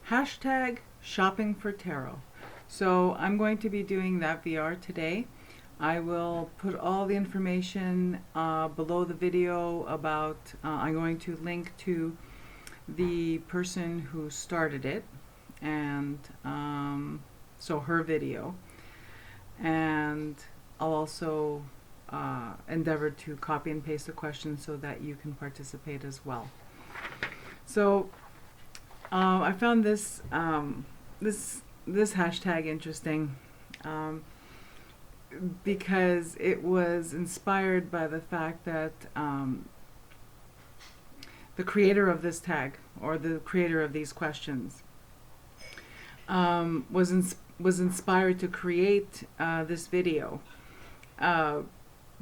Hashtag shopping for tarot. So I'm going to be doing that VR today. I will put all the information below the video about, I'm going to link to the person who started it, and so her video, and I'll also endeavor to copy and paste the questions so that you can participate as well. So I found this this hashtag interesting because it was inspired by the fact that the creator of this tag, or the creator of these questions, was inspired to create this video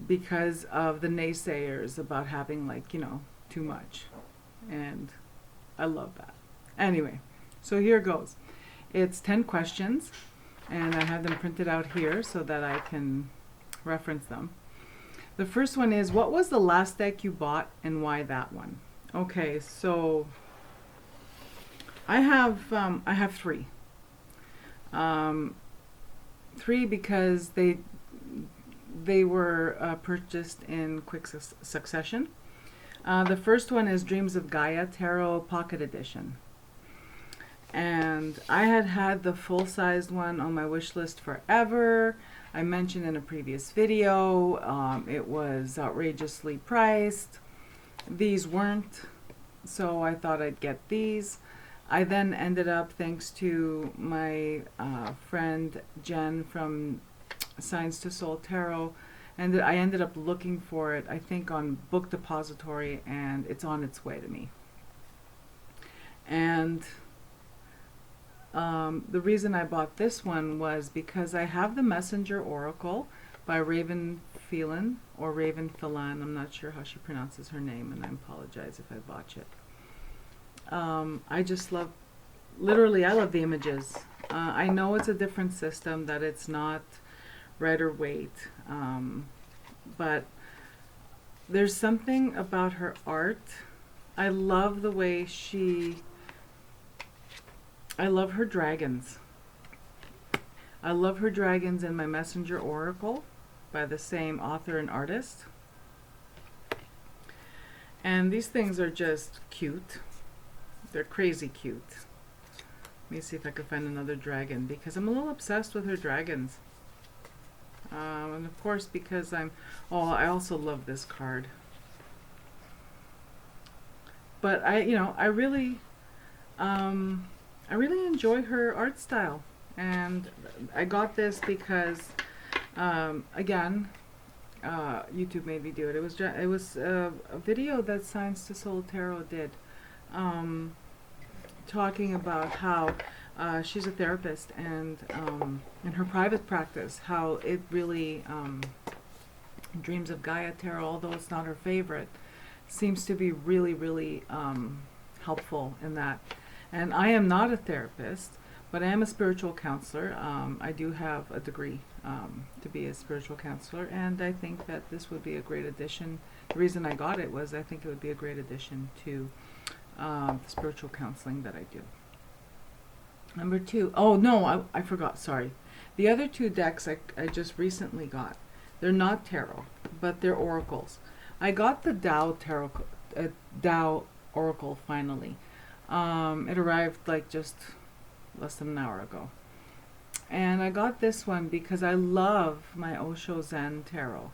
because of the naysayers about having, like, you know, too much. And I love that. Anyway, so here goes. It's 10 questions, and I have them printed out here so that I can reference them. The first one is, what was the last deck you bought and why that one? Okay, so I have three. Three because they were purchased in quick succession. The first one is Dreams of Gaia Tarot Pocket Edition. And I had the full-sized one on my wish list forever. I mentioned in a previous video, it was outrageously priced. These weren't, so I thought I'd get these. I then ended up, thanks to my friend Jen from Signs to Soul Tarot, and I ended up looking for it, I think, on Book Depository, and it's on its way to me. And the reason I bought this one was because I have the Messenger Oracle by Raven Phelan, or Raven Phelan. I'm not sure how she pronounces her name, and I apologize if I botch it. I just love, literally, I love the images. I know it's a different system, that it's not Rider Waite, but there's something about her art. I love the way I love her dragons. I love her dragons in my Messenger Oracle by the same author and artist. And these things are just cute. They're crazy cute. Let me see if I can find another dragon, because I'm a little obsessed with her dragons. And of course, because I also love this card. But I really enjoy her art style, and I got this because, again, YouTube made me do it. It was a video that Signs to Soul Tarot did, talking about how she's a therapist, and in her private practice, how it really, Dreams of Gaia Tarot, although it's not her favorite, seems to be really, really helpful in that. And I am not a therapist, but I am a spiritual counselor. I do have a degree to be a spiritual counselor, and I think that this would be a great addition. The reason I got it was I think it would be a great addition to the spiritual counseling that I do. Number two, oh no, I forgot, sorry. The other two decks I just recently got. They're not tarot, but they're oracles. I got the Tao Tarot, Tao Oracle finally. It arrived like just less than an hour ago. And I got this one because I love my Osho Zen Tarot.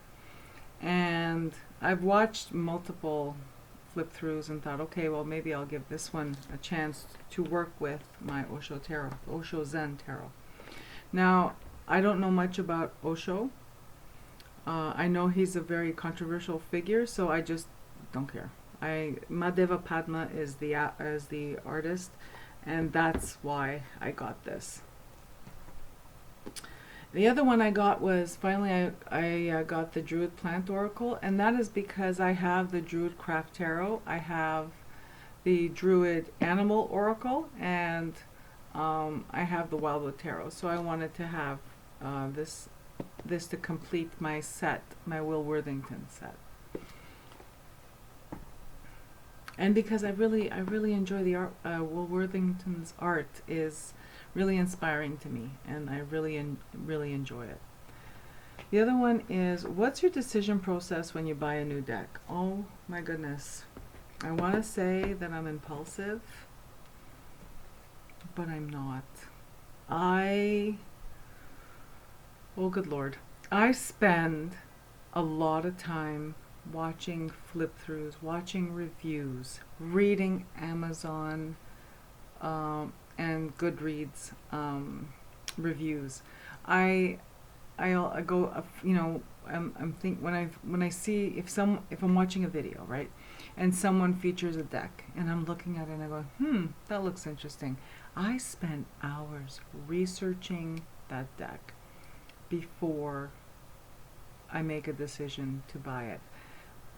And I've watched multiple flip throughs and thought, okay, well, maybe I'll give this one a chance to work with my Osho Tarot, Osho Zen Tarot. Now, I don't know much about Osho. I know he's a very controversial figure, so I just don't care. Madeva Padma is the artist, and that's why I got this. The other one I got was, finally, I got the Druid Plant Oracle, and that is because I have the Druid Craft Tarot, I have the Druid Animal Oracle, and I have the Wildwood Tarot. So I wanted to have this to complete my set, my Will Worthington set. And because I really enjoy the art, Will Worthington's art is really inspiring to me, and I really enjoy it. The other one is, what's your decision process when you buy a new deck? Oh my goodness. I want to say that I'm impulsive, but I'm not. Oh good Lord. I spend a lot of time watching flip-throughs, watching reviews, reading Amazon and Goodreads reviews. I go, I'm think when I see if I'm watching a video, right, and someone features a deck, and I'm looking at it and I go, that looks interesting. I spent hours researching that deck before I make a decision to buy it.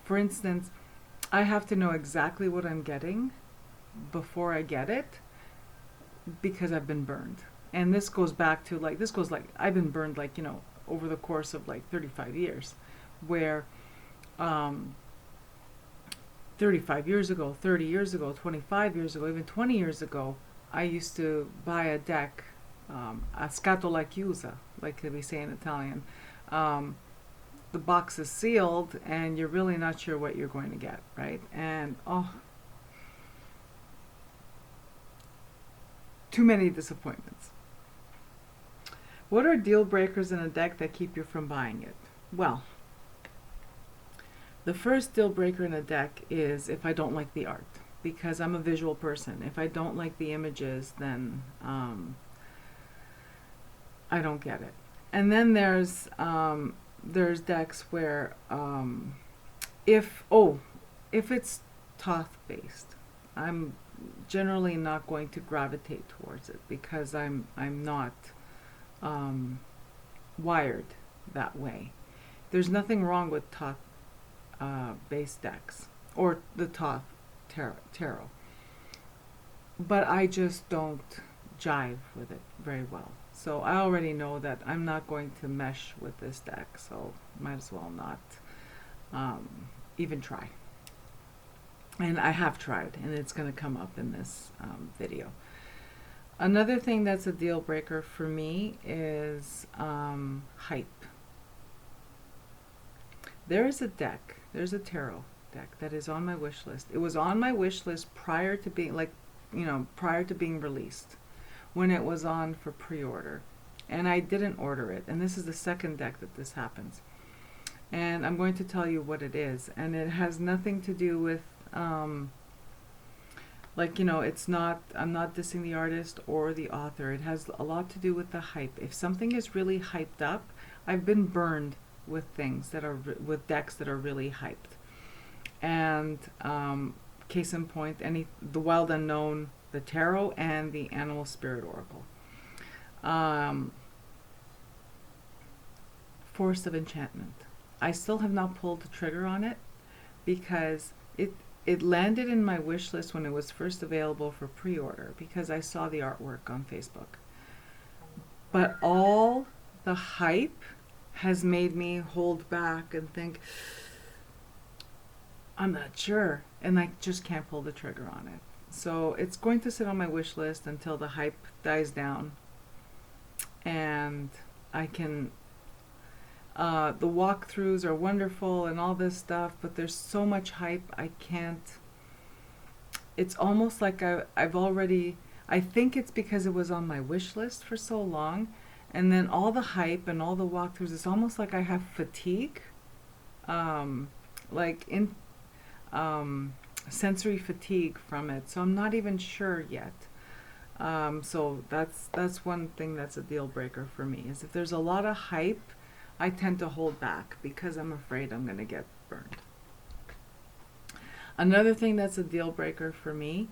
For instance, I have to know exactly what I'm getting before I get it, because I've been burned. And this goes back to I've been burned over the course of 35 years, where 35 years ago, 30 years ago, 25 years ago, even 20 years ago, I used to buy a deck, a scatola chiusa, like we say in Italian. The box is sealed and you're really not sure what you're going to get, right? And too many disappointments. What are deal breakers in a deck that keep you from buying it? Well, the first deal breaker in a deck is if I don't like the art, because I'm a visual person. If I don't like the images, then I don't get it. And then there's decks where if it's Toth based, I'm generally not going to gravitate towards it, because I'm not wired that way. There's nothing wrong with Toth based decks or the Toth tarot, but I just don't jive with it very well. So I already know that I'm not going to mesh with this deck, so might as well not even try. And I have tried, and it's going to come up in this video. Another thing that's a deal breaker for me is hype. There's a tarot deck that is on my wish list. It was on my wish list prior to being released, when it was on for pre-order, and I didn't order it. And this is the second deck that this happens, and I'm going to tell you what it is. And it has nothing to do with it's not, I'm not dissing the artist or the author. It has a lot to do with the hype. If something is really hyped up, I've been burned with things that are with decks that are really hyped. And case in point, the Wild Unknown, the Tarot, and the Animal Spirit Oracle. Force of Enchantment. I still have not pulled the trigger on it, because it landed in my wish list when it was first available for pre-order, because I saw the artwork on Facebook. But all the hype has made me hold back and think, I'm not sure, and I just can't pull the trigger on it. So it's going to sit on my wish list until the hype dies down, and I can the walkthroughs are wonderful and all this stuff, but there's so much hype, I can't. It's almost like I think it's because it was on my wish list for so long, and then all the hype and all the walkthroughs, it's almost like I have fatigue, sensory fatigue from it. So I'm not even sure yet. So that's one thing that's a deal breaker for me, is if there's a lot of hype, I tend to hold back because I'm afraid I'm going to get burned. Another thing that's a deal breaker for me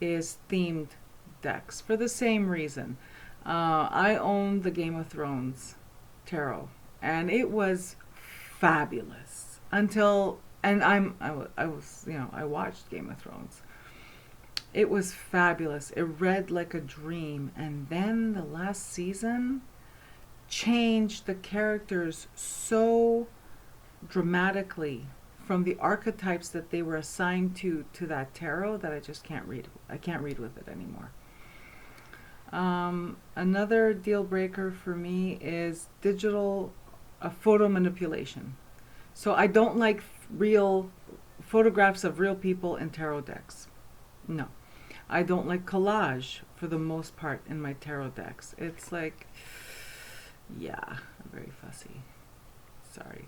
is themed decks, for the same reason. I own the Game of Thrones tarot, and it was fabulous until, and I watched Game of Thrones. It was fabulous. It read like a dream, and then the last season changed the characters so dramatically from the archetypes that they were assigned to that tarot that I just can't read. I can't read with it anymore. Another deal breaker for me is digital photo manipulation. So I don't like real photographs of real people in tarot decks. No. I don't like collage for the most part in my tarot decks. It's like, yeah, very fussy. Sorry.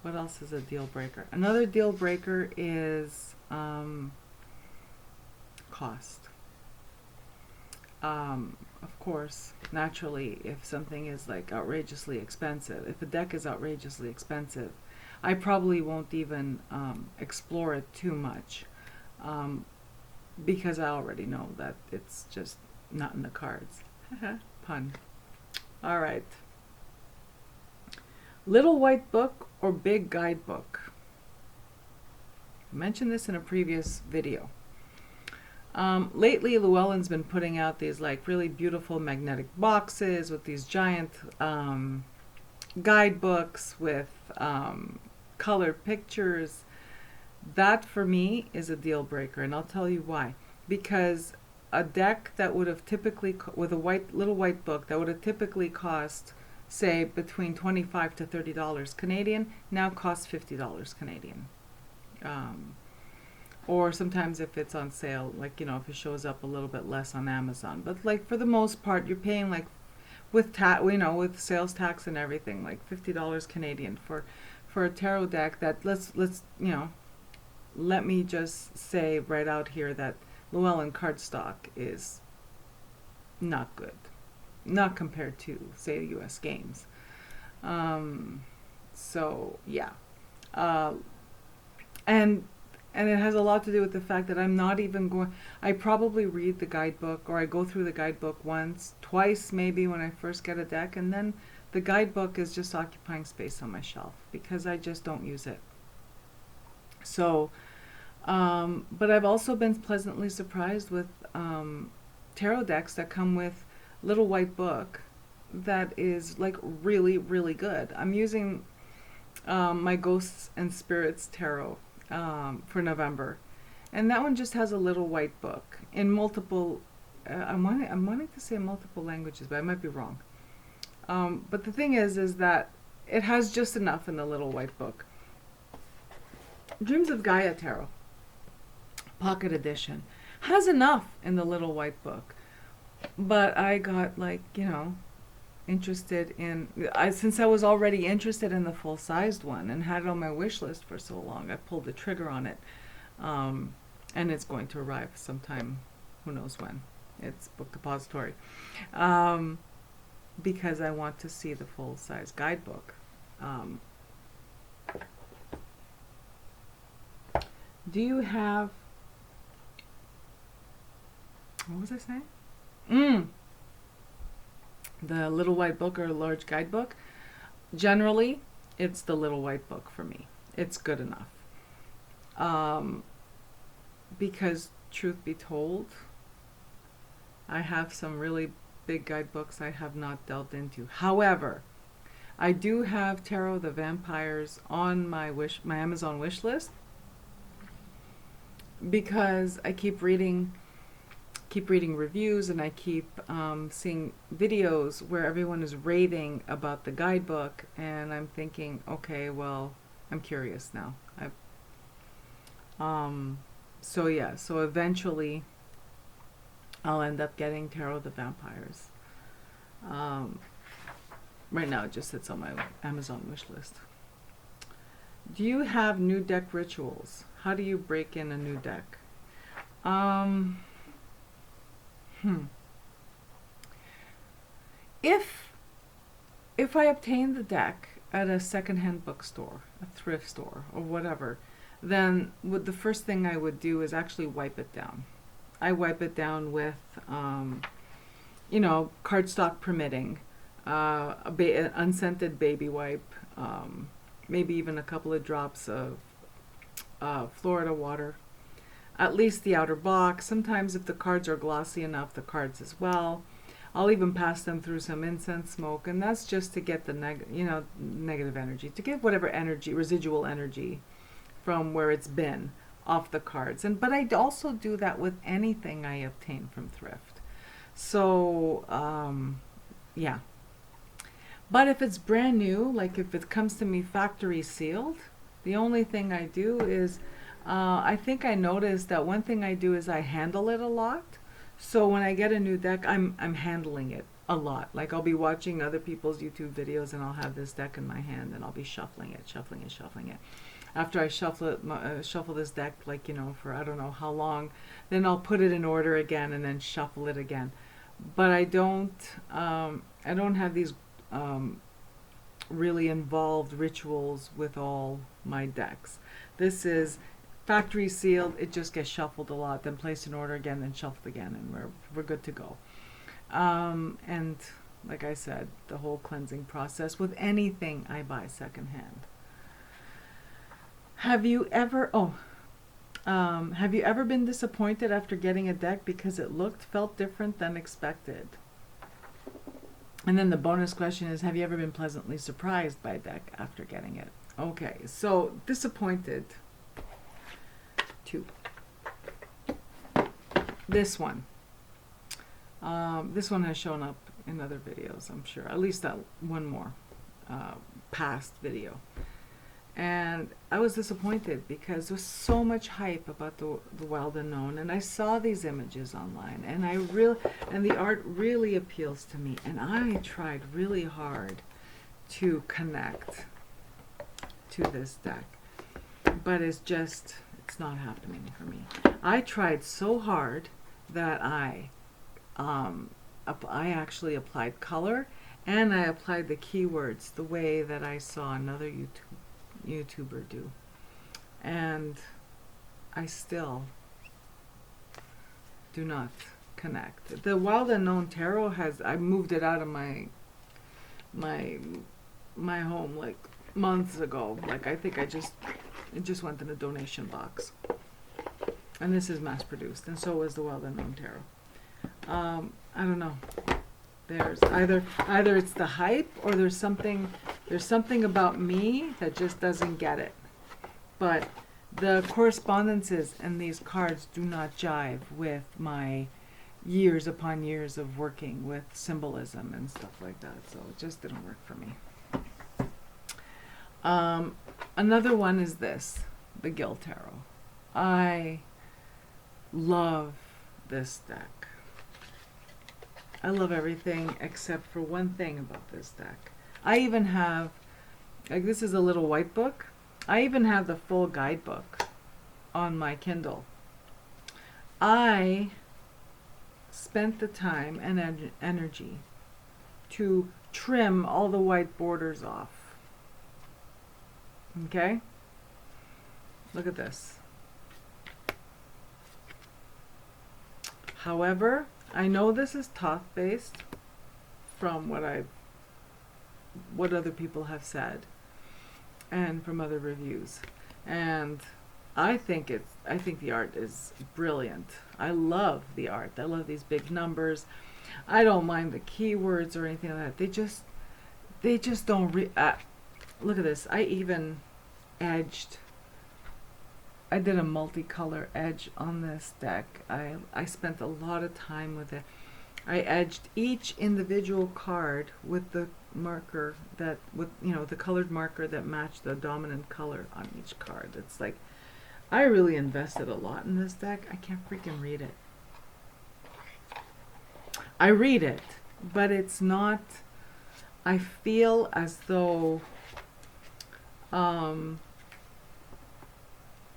What else is a deal breaker? Another deal breaker is cost. Of course, naturally, if something is like outrageously expensive, if a deck is outrageously expensive, I probably won't even explore it too much, because I already know that it's just not in the cards. Pun. All right. Little white book or big guidebook? I mentioned this in a previous video. Lately, Llewellyn's been putting out these like really beautiful magnetic boxes with these giant guidebooks with colored pictures. That for me is a deal breaker, and I'll tell you why. Because a deck that would have typically, with a little white book that would have typically cost, say, between $25 to $30 Canadian, now costs $50 Canadian. Or sometimes if it's on sale, like, you know, if it shows up a little bit less on Amazon. But like for the most part, you're paying like with with sales tax and everything, like $50 Canadian for a tarot deck that let me just say right out here that Llewellyn cardstock is not good. Not compared to, say, the US Games. So yeah. And it has a lot to do with the fact that I'm not even going, I probably read the guidebook, or I go through the guidebook once, twice maybe when I first get a deck, and then the guidebook is just occupying space on my shelf because I just don't use it. So, but I've also been pleasantly surprised with tarot decks that come with little white book that is like really, really good. I'm using my Ghosts and Spirits tarot for November, and that one just has a little white book in multiple I'm wanting to say multiple languages, but I might be wrong. But the thing is that it has just enough in the little white book. Dreams of Gaia Tarot Pocket Edition has enough in the little white book, but I got interested in, since I was already interested in the full-sized one and had it on my wish list for so long, I pulled the trigger on it, and it's going to arrive sometime, who knows when. It's Book Depository, because I want to see the full-size guidebook. Do you have, what was I saying? The little white book or a large guidebook? Generally, it's the little white book for me. It's good enough. Because truth be told, I have some really big guidebooks I have not delved into. However, I do have Tarot of the Vampires on my Amazon wish list, because I keep reading reviews, and I keep seeing videos where everyone is raving about the guidebook, and I'm thinking, okay, well, I'm curious now. So yeah, so eventually I'll end up getting Tarot of the Vampires. Right now it just sits on my Amazon wish list. Do you have new deck rituals? How do you break in a new deck? If I obtain the deck at a secondhand bookstore, a thrift store, or whatever, then the first thing I would do is actually wipe it down. I wipe it down with, cardstock permitting, an unscented baby wipe, maybe even a couple of drops of Florida water, at least the outer box. Sometimes if the cards are glossy enough, the cards as well. I'll even pass them through some incense smoke, and that's just to get the negative energy, to get whatever energy, residual energy from where it's been off the cards. But I also do that with anything I obtain from thrift. So yeah. But if it's brand new, like if it comes to me factory sealed, the only thing I do is, I think I noticed that one thing I do is I handle it a lot. So when I get a new deck, I'm handling it a lot. Like I'll be watching other people's YouTube videos and I'll have this deck in my hand and I'll be shuffling it. After I shuffle this deck, like, you know, for I don't know how long, then I'll put it in order again and then shuffle it again. But I don't have these really involved rituals with all my decks. This is factory sealed. It just gets shuffled a lot, then placed in order again, then shuffled again, and we're good to go. And like I said, the whole cleansing process with anything I buy secondhand. Have you ever been disappointed after getting a deck because it felt different than expected? And then the bonus question is, have you ever been pleasantly surprised by a deck after getting it? Okay, so disappointed. 2. This one. This one has shown up in other videos, I'm sure. At least that one more past video. And I was disappointed because there was so much hype about the Wild Unknown, and I saw these images online, and the art really appeals to me, and I tried really hard to connect to this deck, but it's not happening for me. I tried so hard that I actually applied color, and I applied the keywords the way that I saw another YouTuber do, and I still do not connect. The Wild Unknown Tarot I moved it out of my home like months ago. Like I think it just went in a donation box, and this is mass produced, and so is the Wild Unknown Tarot. I don't know. There's either it's the hype, or there's something about me that just doesn't get it. But the correspondences in these cards do not jive with my years upon years of working with symbolism and stuff like that. So it just didn't work for me. Another one is this, the Gil Tarot. I love this deck. I love everything except for one thing about this deck. I even have, like, this is a little white book. I even have the full guidebook on my Kindle. I spent the time and energy to trim all the white borders off. Okay? Look at this. However, I know this is Thoth-based from what other people have said and from other reviews, and I think the art is brilliant. I love the art. I love these big numbers. I don't mind the keywords or anything like that. They just don't look at this. I even edged. I did a multicolor edge on this deck. I spent a lot of time with it. I edged each individual card with the marker the colored marker that matched the dominant color on each card. It's like, I really invested a lot in this deck. I can't freaking read it. I read it, but it's not, I feel as though,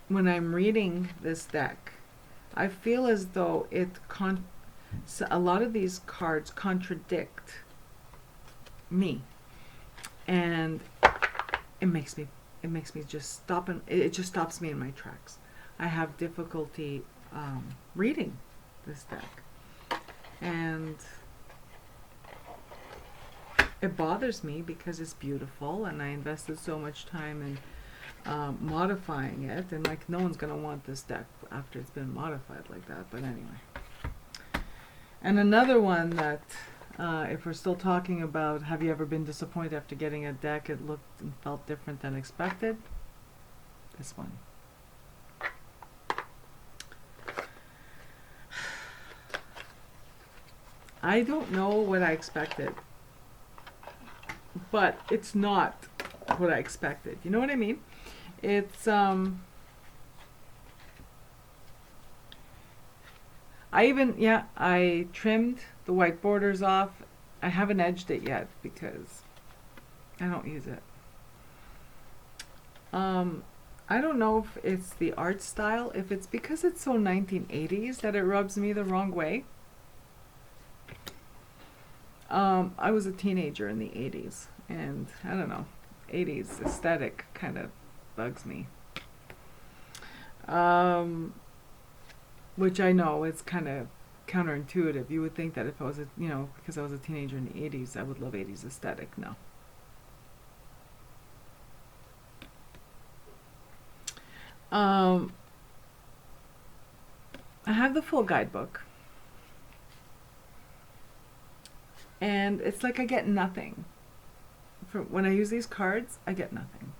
when I'm reading this deck, I feel as though a lot of these cards contradict me, and it makes me just stop, and it just stops me in my tracks. I have difficulty reading this deck, and it bothers me because it's beautiful, and I invested so much time in modifying it, and like, no one's gonna want this deck after it's been modified like that. But anyway, and another one that if we're still talking about, have you ever been disappointed after getting a deck it looked and felt different than expected? This one. I don't know what I expected, but it's not what I expected. You know what I mean? It's I trimmed the white borders off. I haven't edged it yet because I don't use it. I don't know if it's the art style, if it's because it's so 1980s that it rubs me the wrong way. I was a teenager in the 80s, and I don't know, 80s aesthetic kind of bugs me. Which I know it's kind of counterintuitive. You would think that if I was because I was a teenager in the 80s, I would love 80s aesthetic. No. I have the full guidebook, and it's like I get nothing. When I use these cards, I get nothing.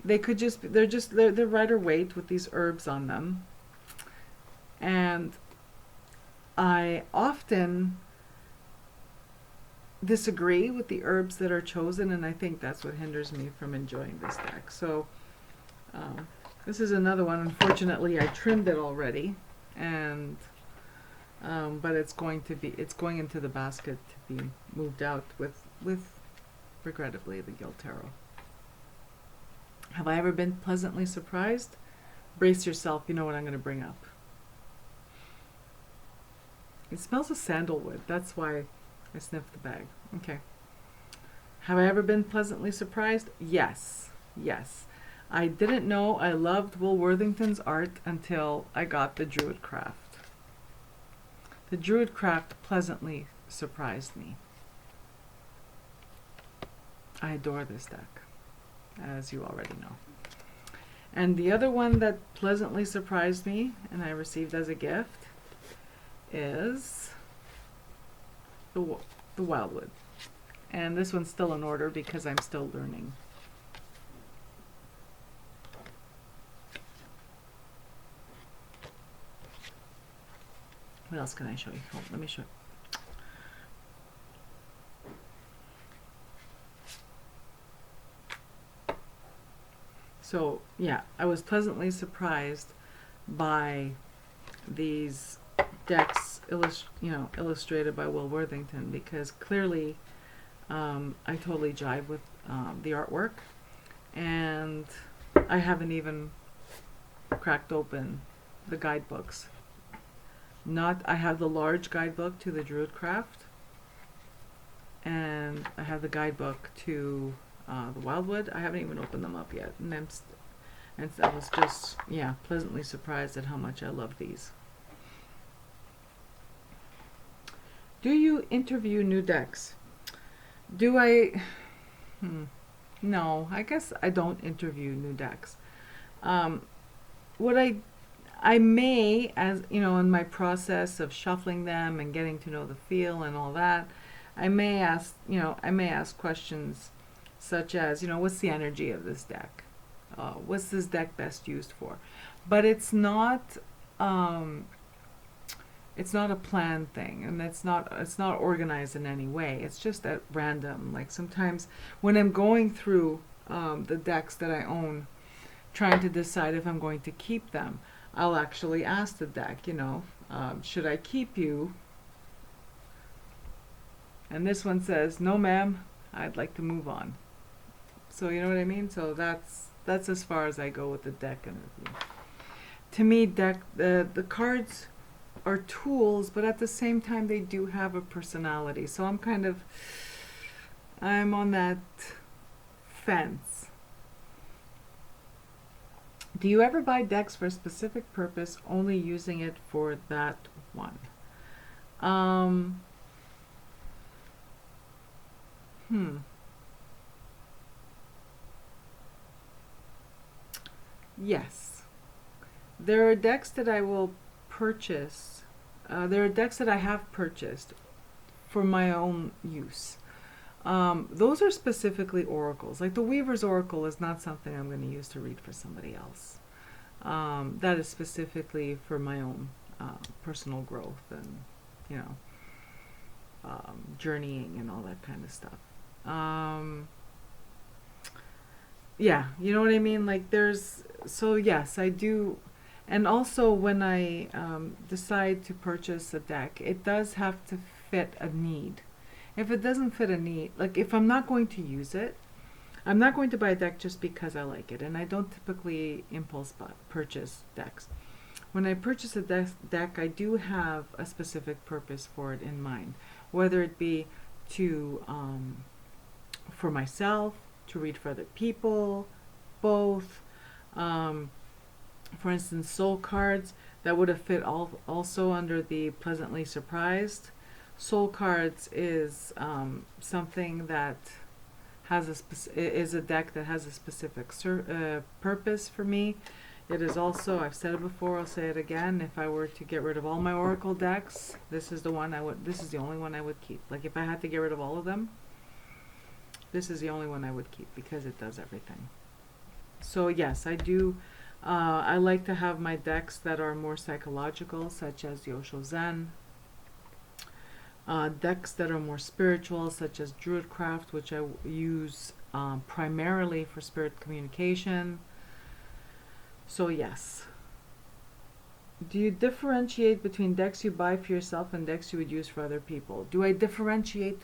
They could just they're Rider Waite with these herbs on them, and I often disagree with the herbs that are chosen, and I think that's what hinders me from enjoying this deck. So this is another one. Unfortunately, I trimmed it already, and but it's going into the basket to be moved out with regrettably the Guild Tarot. Have I ever been pleasantly surprised? Brace yourself, you know what I'm going to bring up. It smells of sandalwood. That's why I sniffed the bag. Okay. Have I ever been pleasantly surprised? Yes. Yes. I didn't know I loved Will Worthington's art until I got the Druid Craft. The Druid Craft pleasantly surprised me. I adore this deck, as you already know. And the other one that pleasantly surprised me and I received as a gift is the Wildwood. And this one's still in order because I'm still learning. What else can I show you? Oh, let me show you. So yeah, I was pleasantly surprised by these decks illustrated by Will Worthington, because clearly I totally jive with the artwork, and I haven't even cracked open the guidebooks. I have the large guidebook to the Druid Craft, and I have the guidebook to the Wildwood. I haven't even opened them up yet, and I was just pleasantly surprised at how much I love these. Do you interview new decks? Do I? No, I guess I don't interview new decks. What I may, as you know, in my process of shuffling them and getting to know the feel and all that, I may ask questions such as, what's the energy of this deck? What's this deck best used for? But it's not a planned thing, and it's not organized in any way. It's just at random. Like sometimes when I'm going through the decks that I own, trying to decide if I'm going to keep them, I'll actually ask the deck, should I keep you? And this one says, no ma'am, I'd like to move on. So you know what I mean? So that's as far as I go with the deck interview. To me, the cards are tools, but at the same time they do have a personality. So I'm on that fence. Do you ever buy decks for a specific purpose, only using it for that one? Yes. There are decks that I will purchase. There are decks that I have purchased for my own use. Those are specifically oracles. Like the Weaver's Oracle is not something I'm going to use to read for somebody else. That is specifically for my own personal growth, and journeying and all that kind of stuff. Yeah, you know what I mean? Like so yes, I do. And also when I decide to purchase a deck, it does have to fit a need. If it doesn't fit a need, like if I'm not going to use it, I'm not going to buy a deck just because I like it. And I don't typically impulse purchase decks. When I purchase a deck, I do have a specific purpose for it in mind, whether it be to for myself, to read for other people, both. For instance, soul cards that would have fit also under the pleasantly surprised. Soul cards is something that has is a deck that has a specific purpose for me. It is also, I've said it before, I'll say it again, if I were to get rid of all my oracle decks, this is the only one I would keep. Like if I had to get rid of all of them, this is the only one I would keep because it does everything. So yes, I do. I like to have my decks that are more psychological, such as Yosho Zen. Decks that are more spiritual, such as Druidcraft, which I use primarily for spirit communication. So yes. Do you differentiate between decks you buy for yourself and decks you would use for other people? Do I differentiate?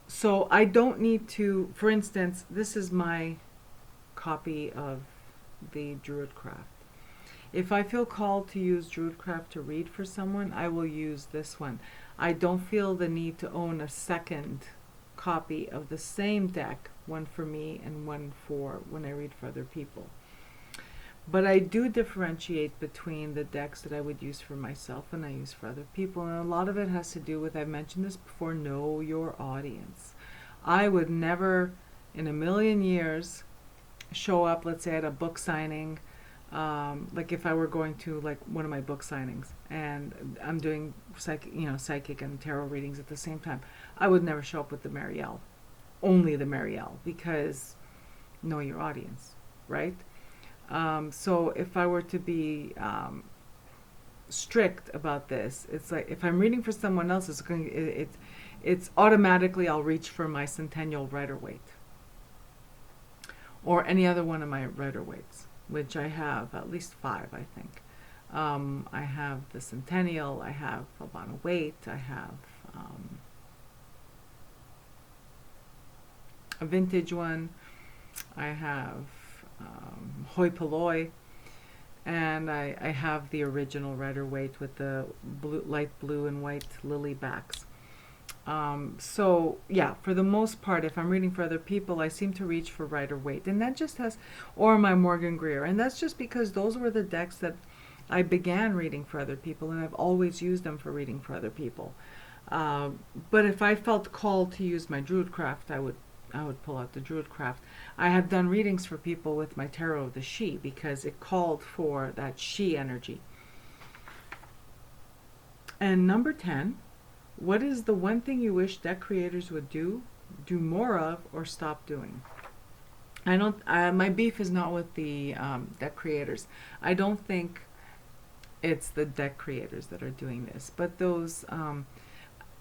So I don't need to, for instance, this is my copy of the Druidcraft. If I feel called to use Druidcraft to read for someone, I will use this one. I don't feel the need to own a second copy of the same deck, one for me and one for when I read for other people. But I do differentiate between the decks that I would use for myself and I use for other people. And a lot of it has to do with, I've mentioned this before, know your audience. I would never in a million years show up, let's say at a book signing, like if I were going to like one of my book signings and I'm doing psychic and tarot readings at the same time, I would never show up with the Marielle, only the Marielle, because know your audience, right? So if I were to be strict about this, it's like if I'm reading for someone else, it's automatically I'll reach for my Centennial Rider-Waite or any other one of my Rider-Waites, which I have at least 5, I think. I have the Centennial, I have Albano Waite, I have a vintage one, I have Hoi Polloi, and I have the original Rider-Waite with the light blue and white lily backs. So yeah, for the most part, if I'm reading for other people, I seem to reach for Rider-Waite, and that just has, or my Morgan Greer, and that's just because those were the decks that I began reading for other people, and I've always used them for reading for other people. But if I felt called to use my Druidcraft, I would pull out the Druidcraft. I have done readings for people with my Tarot of the She because it called for that She energy. And number 10, what is the one thing you wish deck creators would do more of, or stop doing? I don't. My beef is not with the deck creators. I don't think it's the deck creators that are doing this, but those.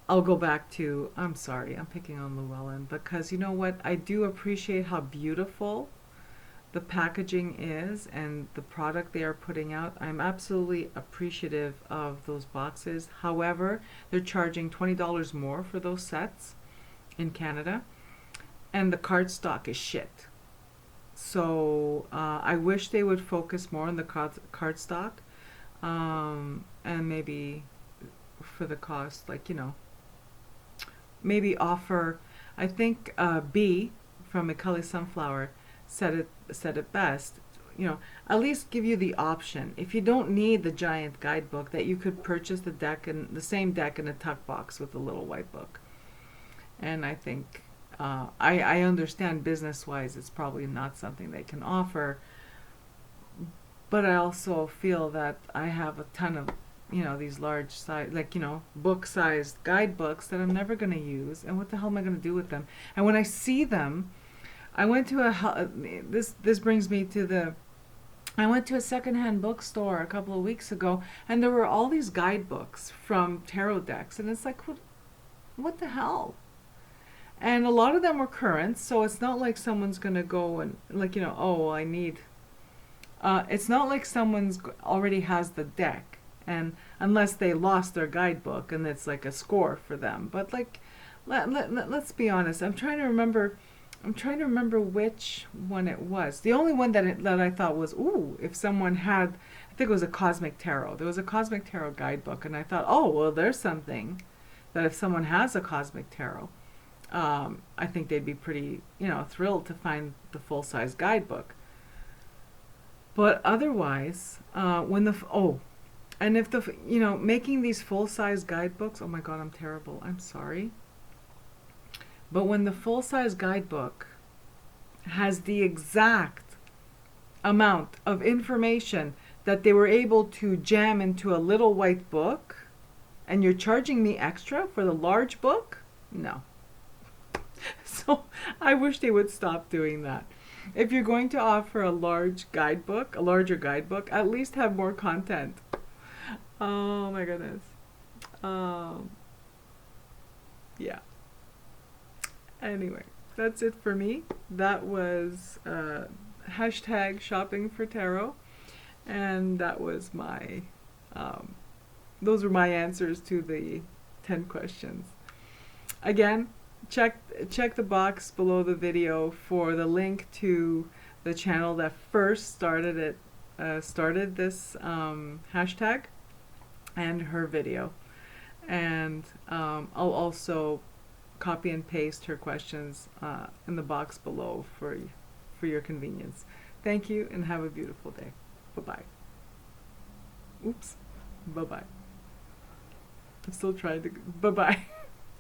I'll go back to. I'm sorry, I'm picking on Llewellyn because you know what? I do appreciate how beautiful the packaging is and the product they are putting out. I'm absolutely appreciative of those boxes. However, they're charging $20 more for those sets in Canada, and the cardstock is shit. So I wish they would focus more on the cardstock, and maybe for the cost, like, you know, maybe offer. I think B from McCully Sunflower said it best. You know, at least give you the option, if you don't need the giant guidebook, that you could purchase the deck and the same deck in a tuck box with a little white book. And I think I understand business-wise it's probably not something they can offer, but I also feel that I have a ton of, you know, these large size, like, you know, book-sized guidebooks that I'm never going to use, and what the hell am I going to do with them? And when I see them, I went to this brings me to I went to a secondhand bookstore a couple of weeks ago, and there were all these guidebooks from tarot decks, and it's like, What the hell? And a lot of them were current, so it's not like someone's gonna go and like, you know, oh, I need. It's not like someone's already has the deck, and unless they lost their guidebook and it's like a score for them. But like, let's be honest. I'm trying to remember. I'm trying to remember which one it was. The only one that I thought was, ooh, if someone had, I think it was a Cosmic Tarot. There was a Cosmic Tarot guidebook, and I thought, oh, well, there's something that if someone has a Cosmic Tarot, I think they'd be pretty, you know, thrilled to find the full-size guidebook. But otherwise, and if the, you know, making these full-size guidebooks, oh my God, I'm terrible. I'm sorry. But when the full-size guidebook has the exact amount of information that they were able to jam into a little white book, and you're charging me extra for the large book? No. So I wish they would stop doing that. If you're going to offer a larger guidebook, at least have more content. Oh my goodness. Yeah. Anyway, that's it for me. That was hashtag shopping for tarot, and that was my those were my answers to the 10 questions. Again, check the box below the video for the link to the channel that first started this hashtag and her video, and I'll also copy and paste her questions in the box below for your convenience. Thank you and have a beautiful day. Bye-bye. Oops. Bye-bye. I'm still trying to... Bye-bye.